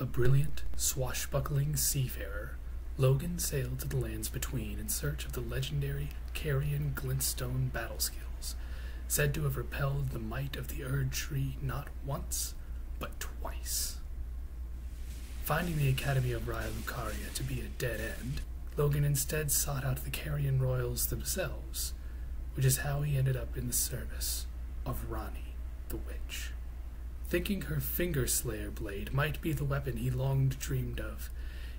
A brilliant, swashbuckling seafarer, Logan sailed to the lands between in search of the legendary Carrion glintstone battle skills, said to have repelled the might of the Erd Tree not once, but twice. Finding the Academy of Raya Lucaria to be a dead end, Logan instead sought out the Carrion Royals themselves, which is how he ended up in the service of Ranni the Witch. Thinking her Finger Slayer blade might be the weapon he longed dreamed of,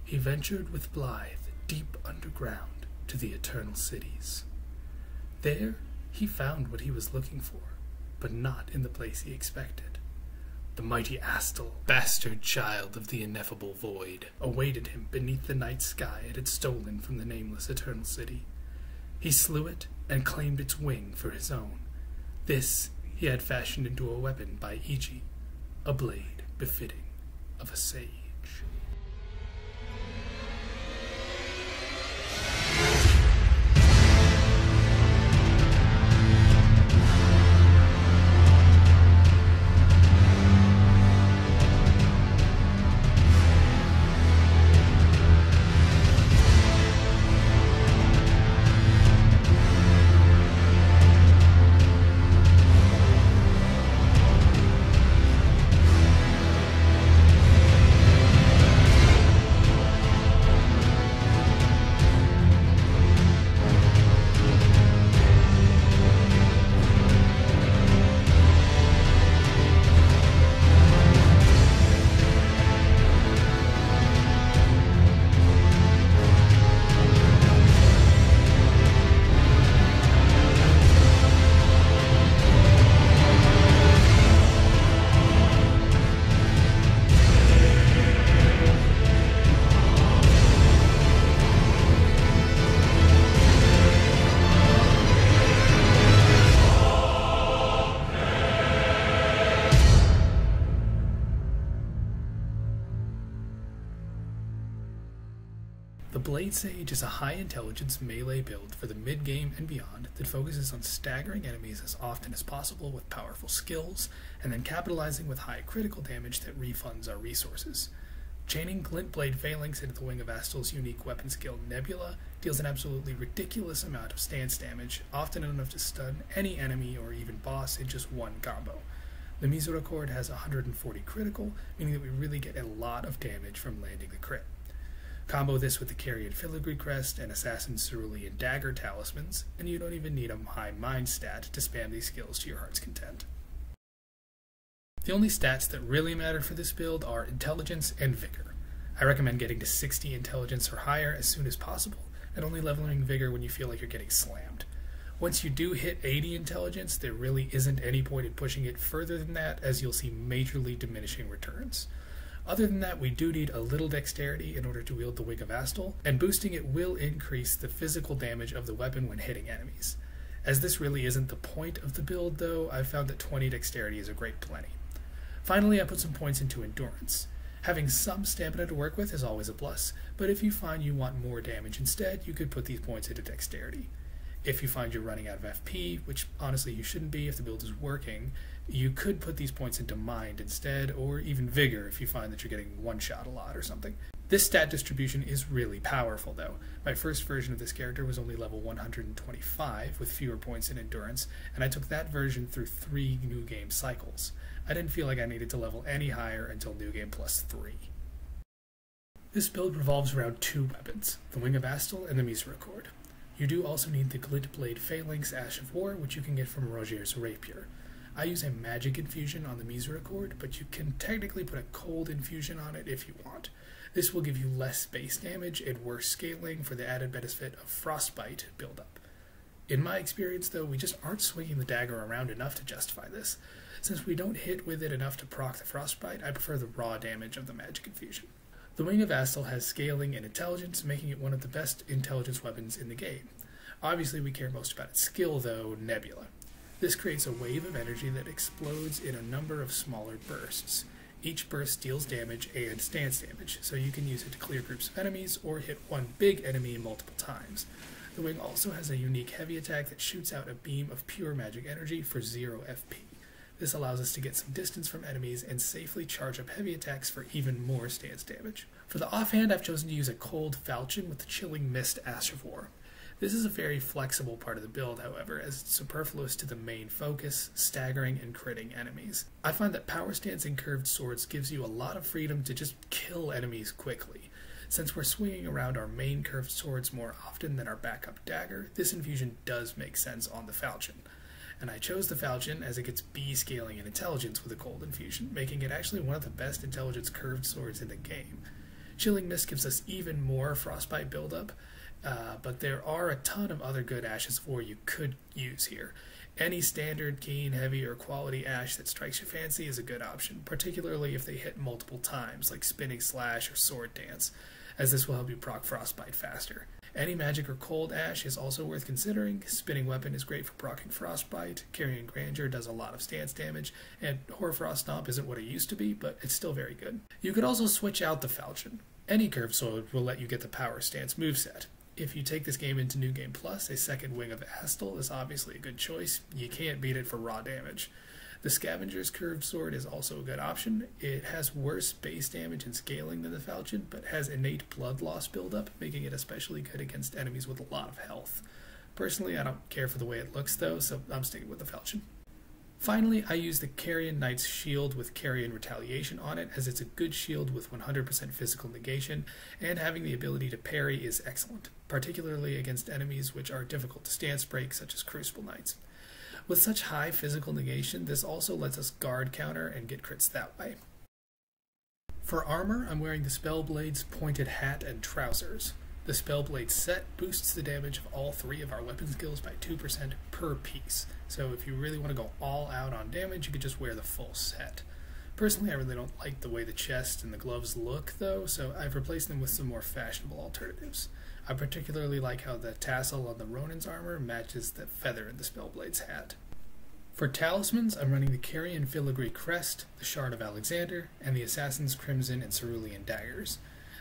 he ventured with Blythe deep underground to the Eternal Cities. There he found what he was looking for, but not in the place he expected. The mighty Astal, bastard child of the ineffable void, awaited him beneath the night sky it had stolen from the nameless Eternal City. He slew it and claimed its wing for his own. This he had fashioned into a weapon by Iji, a blade befitting of a sage. The Bladesage is a high-intelligence melee build for the mid-game and beyond that focuses on staggering enemies as often as possible with powerful skills, and then capitalizing with high critical damage that refunds our resources. Chaining Glintblade Phalanx into the Wing of Astal's unique weapon skill Nebula deals an absolutely ridiculous amount of stance damage, often enough to stun any enemy or even boss in just one combo. The Misericord has 140 critical, meaning that we really get a lot of damage from landing the crit. Combo this with the Carrion Filigree Crest and Assassin Cerulean Dagger Talismans, and you don't even need a high mind stat to spam these skills to your heart's content. The only stats that really matter for this build are Intelligence and Vigor. I recommend getting to 60 Intelligence or higher as soon as possible, and only leveling Vigor when you feel like you're getting slammed. Once you do hit 80 Intelligence, there really isn't any point in pushing it further than that, as you'll see majorly diminishing returns. Other than that, we do need a little dexterity in order to wield the Wing of Astal, and boosting it will increase the physical damage of the weapon when hitting enemies. As this really isn't the point of the build, though, I've found that 20 dexterity is a great plenty. Finally, I put some points into endurance. Having some stamina to work with is always a plus, but if you find you want more damage instead, you could put these points into dexterity. If you find you're running out of FP, which honestly you shouldn't be if the build is working, you could put these points into Mind instead, or even Vigor if you find that you're getting one-shot a lot or something. This stat distribution is really powerful though. My first version of this character was only level 125 with fewer points in endurance, and I took that version through 3 New Game cycles. I didn't feel like I needed to level any higher until New Game plus 3. This build revolves around 2 weapons, the Wing of Astal and the Misericord. You do also need the Glintblade Phalanx Ash of War, which you can get from Roger's Rapier. I use a magic infusion on the Misericord, but you can technically put a cold infusion on it if you want. This will give you less base damage and worse scaling for the added benefit of Frostbite buildup. In my experience, though, we just aren't swinging the dagger around enough to justify this. Since we don't hit with it enough to proc the Frostbite, I prefer the raw damage of the magic infusion. The Wing of Astal has scaling and intelligence, making it one of the best intelligence weapons in the game. Obviously, we care most about its skill, though, Nebula. This creates a wave of energy that explodes in a number of smaller bursts. Each burst deals damage and stance damage, so you can use it to clear groups of enemies or hit one big enemy multiple times. The Wing also has a unique heavy attack that shoots out a beam of pure magic energy for 0 FP. This allows us to get some distance from enemies and safely charge up heavy attacks for even more stance damage. For the offhand, I've chosen to use a cold falchion with the Chilling Mist Ash of War. This is a very flexible part of the build, however, as it's superfluous to the main focus, staggering and critting enemies. I find that power stance and curved swords gives you a lot of freedom to just kill enemies quickly. Since we're swinging around our main curved swords more often than our backup dagger, this infusion does make sense on the falchion. And I chose the falchion as it gets B scaling in intelligence with a cold infusion, making it actually one of the best intelligence curved swords in the game. Chilling Mist gives us even more frostbite buildup, but there are a ton of other good Ashes of War you could use here. Any standard, keen, heavy, or quality Ash that strikes your fancy is a good option, particularly if they hit multiple times, like Spinning Slash or Sword Dance, as this will help you proc Frostbite faster. Any magic or cold Ash is also worth considering. Spinning Weapon is great for proccing Frostbite, Carrion Grandeur does a lot of stance damage, and Hoarfrost Stomp isn't what it used to be, but it's still very good. You could also switch out the falchion. Any curved sword will let you get the power stance moveset. If you take this game into New Game Plus, a second wing of Astal is obviously a good choice. You can't beat it for raw damage. The Scavenger's curved sword is also a good option. It has worse base damage and scaling than the falchion, but has innate blood loss buildup, making it especially good against enemies with a lot of health. Personally, I don't care for the way it looks though, so I'm sticking with the falchion. Finally, I use the Carrion Knight's shield with Carrion Retaliation on it, as it's a good shield with 100% physical negation, and having the ability to parry is excellent, particularly against enemies which are difficult to stance break, such as Crucible Knights. With such high physical negation, this also lets us guard counter and get crits that way. For armor, I'm wearing the Spellblade's pointed hat and trousers. The Spellblade set boosts the damage of all three of our weapon skills by 2% per piece, so if you really want to go all out on damage, you could just wear the full set. Personally, I really don't like the way the chest and the gloves look, though, so I've replaced them with some more fashionable alternatives. I particularly like how the tassel on the Ronin's armor matches the feather in the Spellblade's hat. For talismans, I'm running the Carrion Filigree Crest, the Shard of Alexander, and the Assassin's Crimson and Cerulean daggers.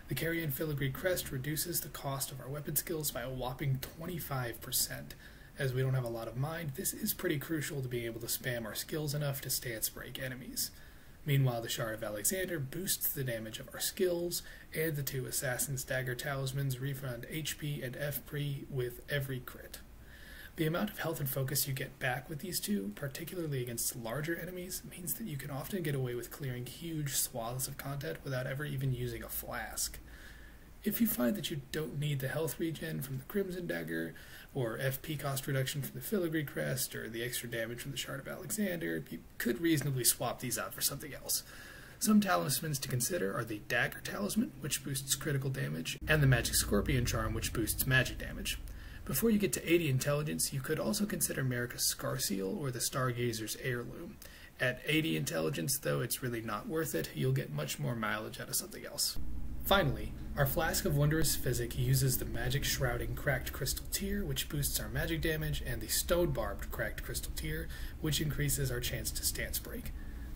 The Carrion Filigree Crest reduces the cost of our weapon skills by a whopping 25%. As we don't have a lot of mind, this is pretty crucial to being able to spam our skills enough to stance break enemies. Meanwhile, the Shard of Alexander boosts the damage of our skills, and the two Assassin's Dagger Talismans refund HP and FP with every crit. The amount of health and focus you get back with these two, particularly against larger enemies, means that you can often get away with clearing huge swaths of content without ever even using a flask. If you find that you don't need the health regen from the Crimson Dagger, or FP cost reduction from the Filigree Crest, or the extra damage from the Shard of Alexander, you could reasonably swap these out for something else. Some talismans to consider are the Dagger Talisman, which boosts critical damage, and the Magic Scorpion Charm, which boosts magic damage. Before you get to 80 intelligence, you could also consider Marika's Scarseal or the Stargazer's Heirloom. At 80 intelligence, though, it's really not worth it. You'll get much more mileage out of something else. Finally, our Flask of Wondrous Physick uses the Magic Shrouding Cracked Crystal Tier, which boosts our magic damage, and the Stone Barbed Cracked Crystal Tier, which increases our chance to stance break.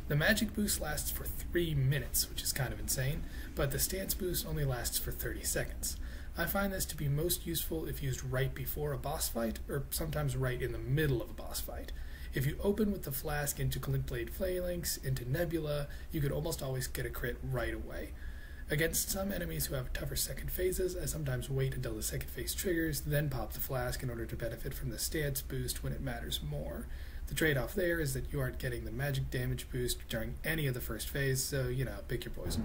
The magic boost lasts for 3 minutes, which is kind of insane, but the stance boost only lasts for 30 seconds. I find this to be most useful if used right before a boss fight, or sometimes right in the middle of a boss fight. If you open with the Flask into Glintblade Phalanx, into Nebula, you could almost always get a crit right away. Against some enemies who have tougher second phases, I sometimes wait until the second phase triggers, then pop the Flask in order to benefit from the stance boost when it matters more. The trade-off there is that you aren't getting the magic damage boost during any of the first phase, so, pick your poison.